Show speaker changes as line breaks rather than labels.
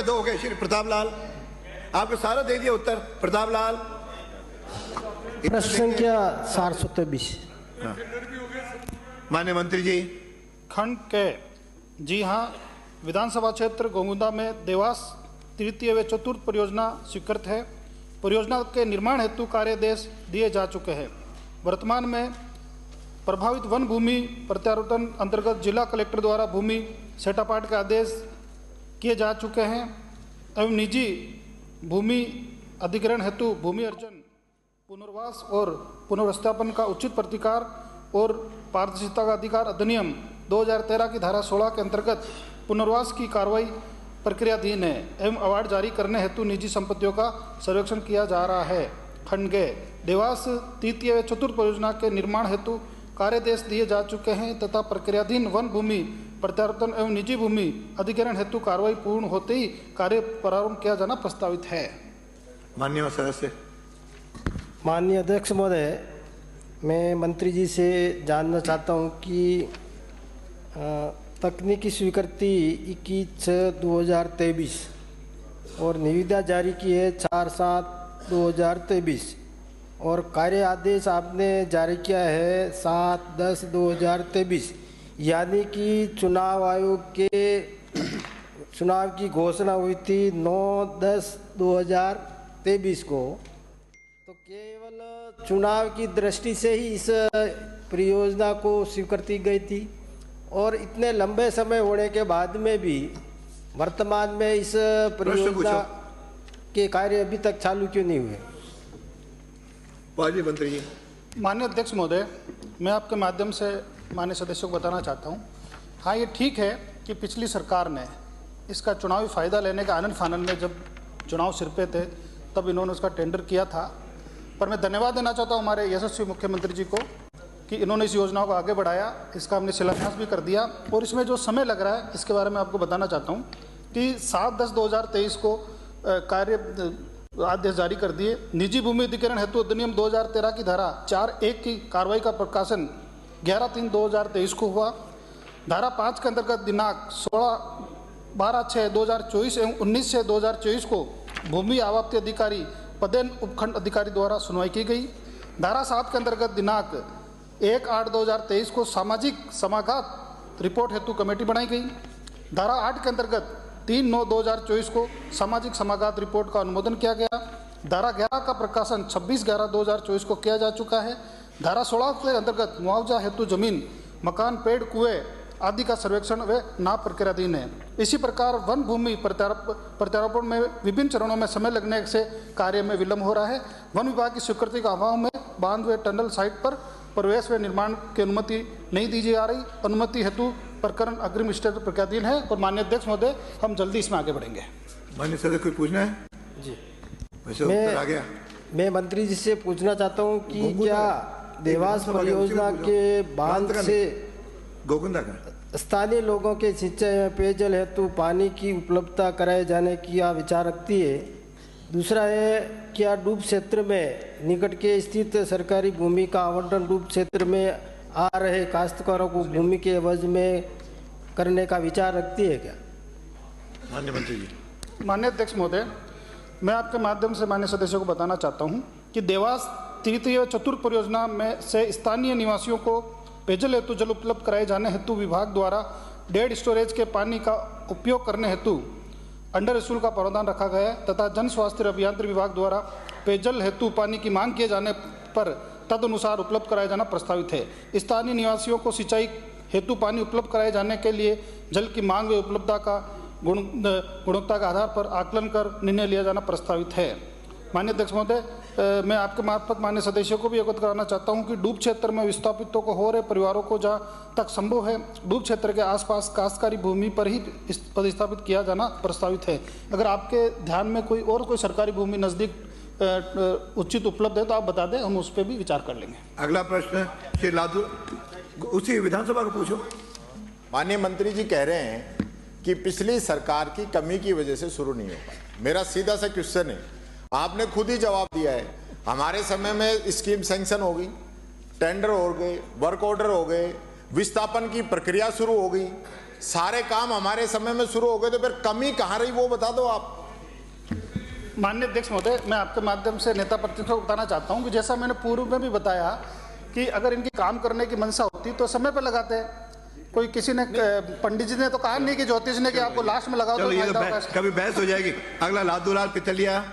दो हो गए। श्री प्रताप लाल, आपको सारा दे दिया उत्तर। प्रताप लाल,
प्रश्न संख्या 423।
माननीय मंत्री जी।
खंड के, जी हाँ, विधानसभा क्षेत्र गोगुंदा में देवास तृतीय व चतुर्थ परियोजना स्वीकृत है। परियोजना के निर्माण हेतु कार्यादेश दिए जा चुके हैं। वर्तमान में प्रभावित वन भूमि प्रत्यारोपण अंतर्गत जिला कलेक्टर द्वारा भूमि सेटापाट के आदेश किए जा चुके हैं एवं निजी भूमि अधिग्रहण हेतु भूमि अर्जन, पुनर्वास और पुनर्स्थापन का उचित प्रतिकार और पारदर्शिता का अधिकार अधिनियम 2013 की धारा 16 के अंतर्गत पुनर्वास की कार्रवाई प्रक्रियाधीन है एवं अवार्ड जारी करने हेतु निजी संपत्तियों का सर्वेक्षण किया जा रहा है। खंड ग, देवास तृतीय व चतुर्थ परियोजना के निर्माण हेतु कार्यादेश दिए जा चुके हैं तथा प्रक्रियाधीन वन भूमि प्रत्यारोपण एवं निजी भूमि अधिग्रहण हेतु कार्रवाई पूर्ण होते ही कार्य प्रारंभ किया जाना प्रस्तावित है।
माननीय सदस्य।
माननीय अध्यक्ष महोदय, मैं मंत्री जी से जानना चाहता हूं कि तकनीकी स्वीकृति 21/6/2023 और निविदा जारी की है 4/7/2023 और कार्य आदेश आपने जारी किया है 7/10/2023, यानी कि चुनाव आयोग के चुनाव की घोषणा हुई थी 9/10/2023 को। तो केवल चुनाव की दृष्टि से ही इस परियोजना को स्वीकृति गई थी और इतने लंबे समय होने के बाद में भी वर्तमान में इस परियोजना के कार्य अभी तक चालू क्यों नहीं हुए?
माननीय मंत्री जी।
माननीय अध्यक्ष महोदय, मैं आपके माध्यम से माननीय सदस्यों को बताना चाहता हूं, हाँ ये ठीक है कि पिछली सरकार ने इसका चुनावी फायदा लेने का आनंद फानन में जब चुनाव सिर पे थे तब इन्होंने उसका टेंडर किया था, पर मैं धन्यवाद देना चाहता हूं हमारे यशस्वी मुख्यमंत्री जी को कि इन्होंने इस योजना को आगे बढ़ाया। इसका हमने शिलान्यास भी कर दिया और इसमें जो समय लग रहा है इसके बारे में आपको बताना चाहता हूं कि 7/10/2023 को कार्य आदेश जारी कर दिए। निजी भूमि अधिग्रहण हेतु अधिनियम 2013 की धारा 4(1) की कार्रवाई का प्रकाशन 11/3/2023 को हुआ। धारा 5 के अंतर्गत दिनांक 12/6/2024 एवं 19/6/2024 को भूमि आवाप्ति अधिकारी पदेन उपखंड अधिकारी द्वारा सुनवाई की गई। धारा 7 के अंतर्गत दिनांक 1/8/2023 को सामाजिक समाघात रिपोर्ट हेतु कमेटी बनाई गई। धारा 8 के अंतर्गत 3/9/2024 को सामाजिक समाघात रिपोर्ट का अनुमोदन किया गया। धारा 11 का प्रकाशन 26/11/2024 को किया जा चुका है। धारा 16 के अंतर्गत मुआवजा हेतु जमीन, मकान, पेड़, कुएं आदि का सर्वेक्षण व नाप प्रक्रियाधीन है। इसी प्रकार वन भूमि प्रत्यारोपण में विभिन्न चरणों में समय लगने से कार्य में विलंब हो रहा है। वन विभाग की स्वीकृति के अभाव में बांध व टनल साइट पर प्रवेश व निर्माण की अनुमति नहीं दी जा रही। अनुमति हेतु प्रकरण अग्रिम स्टेज पर प्रक्रियाधीन है और माननीय अध्यक्ष महोदय हम जल्दी इसमें आगे बढ़ेंगे।
माननीय सदस्य कोई पूछना है?
जी,
वैसे उत्तर आ गया।
मैं मंत्री जी से पूछना चाहता हूं कि क्या देवास परियोजना के बांध से
गोगुंदा का
स्थानीय लोगों के सिंचाई एवं पेयजल हेतु पानी की उपलब्धता कराए जाने की आप विचार रखती है? दूसरा है, क्या डूब क्षेत्र में निकट के स्थित सरकारी भूमि का आवंटन डूब क्षेत्र में आ रहे काश्तकारों को भूमि के एवज में करने का विचार रखती है क्या?
माननीय मंत्री जी।
माननीय अध्यक्ष महोदय, मैं आपके माध्यम से माननीय सदस्यों को बताना चाहता हूं कि देवास तृतीय व चतुर्थ परियोजना में से स्थानीय निवासियों को पेयजल हेतु जल उपलब्ध कराए जाने हेतु विभाग द्वारा डेड स्टोरेज के पानी का उपयोग करने हेतु अंडर स्कूल का प्रावधान रखा गया है तथा जन स्वास्थ्य अभियांत्रिकी विभाग द्वारा पेयजल हेतु पानी की मांग किए जाने पर तदनुसार उपलब्ध कराया जाना प्रस्तावित है। स्थानीय निवासियों को सिंचाई हेतु पानी उपलब्ध कराए जाने के लिए जल की मांग व उपलब्धता का गुणवत्ता के आधार पर आकलन कर निर्णय लिया जाना प्रस्तावित है। माननीय अध्यक्ष महोदय, मैं आपके मार्फत माननीय सदस्यों को भी अवगत कराना चाहता हूं कि डूब क्षेत्र में विस्थापितों को हो रहे परिवारों को जहां तक संभव है डूब क्षेत्र के आसपास काश्तकारी भूमि पर ही पदस्थापित किया जाना प्रस्तावित है। अगर आपके ध्यान में कोई सरकारी भूमि नजदीक उचित उपलब्ध है तो आप बता दें, हम उस पर भी विचार कर लेंगे।
अगला प्रश्न श्री लादू, उसी विधानसभा को पूछो।
माननीय मंत्री जी कह रहे हैं कि पिछली सरकार की कमी की वजह से शुरू नहीं हो पाया। मेरा सीधा सा क्वेश्चन है, आपने खुद ही जवाब दिया है, हमारे समय में स्कीम सैंक्शन हो गई, टेंडर हो गए, वर्क ऑर्डर हो गए, विस्थापन की प्रक्रिया शुरू हो गई, सारे काम हमारे समय में शुरू हो गए, तो फिर कमी कहाँ रही वो बता दो आप।
माननीय अध्यक्ष महोदय, मैं आपके माध्यम से नेता प्रतिपक्ष को बताना चाहता हूं कि जैसा मैंने पूर्व में भी बताया कि अगर इनकी काम करने की मंशा होती तो समय पर लगाते हैं। कोई किसी ने, पंडित जी ने तो कहा नहीं कि ज्योतिष ने कि आपको लास्ट में लगाओ तो
चलो ये
फायदा
तो
होगा।
कभी बहस हो जाएगी। अगला लादूलाल पितलिया।